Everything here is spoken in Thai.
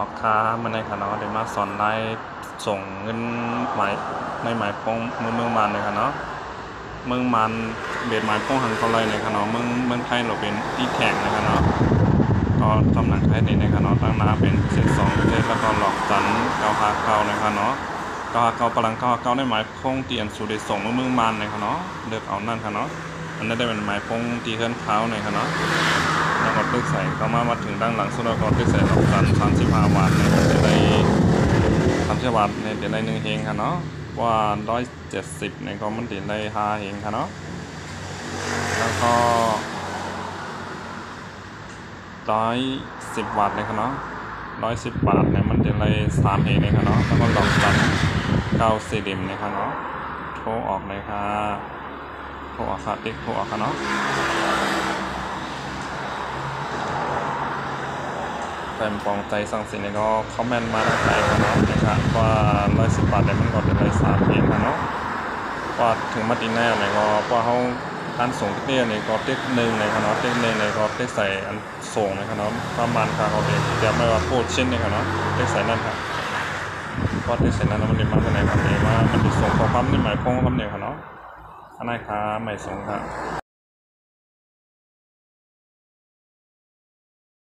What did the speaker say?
ออกค้ามาในค่ะเนาะได้มาสอนได้ส่งเงินหมายในหมายป้องเมืองมันเลยค่ะเนาะเมืองมันเบียดหมายป้องหันเขาเลยในค่ะเนาะเมืองไทยเราเป็นที่แข่งนะคะเนาะก็ตำหนักไทยในค่ะเนาะตั้งหน้าเป็นเศษ2เศษแล้วก็หลอกจัน959นะคะเนาะ959พลัง959ในหมายป้องเตียนสู่ได้ส่งเมืองมันในค่ะเนาะเลือกเอานั่นค่ะเนาะอันนั้นได้เป็นหมายป้องที่เคลื่อนเท้าในค่ะเนาะแล้วก็ตึกใส่ก็มาถึงด้านหลังสุดแล้วก็ตึกใส่หลอกจัน35 วัตต์ในจะได้30 วัตต์ในเดี๋ยวได้1เฮงค่ะเนาะว่า170ในก็มันเดี๋ยวได้5เฮงค่ะเนาะแล้วก็110 วัตต์เลยค่ะเนาะ110 วัตต์เนี่ยมันเดี๋ยวได้3เฮงเลยค่ะเนาะแล้วก็หลอกจัน9 ดิมเลยค่ะเนาะโทรออกเลยค่ะโทรออกค่ะติ๊กโทรออกค่ะเนาะแต่ปองใจสั่งสินก็คอมเมนต์มาได้ใครกันเนาะนะครับว่า110 บาทได้มันก็เป็น103เองค่ะเนาะว่าถึงมาตีแน่เนี่ยก็ว่าเขาการส่งเนี่ยเนี่ยก็เต็กหนึ่งเลยค่ะเนาะเต็กหนึ่งเลยก็เต็กใส่อันส่งเลยค่ะเนาะประมาณค่ะเขาเด็กเดี๋ยวไม่ว่าพูดเช่นเนี่ยค่ะเนาะเต็กใส่นั่นค่ะก็เต็กใส่นั่นแล้วมันดีมากเลยครับเนี่ยว่ามันส่งข้อความในหมายพ้องคำเนี่ยค่ะเนาะอันนั้นค่ะหมายส่งค่ะ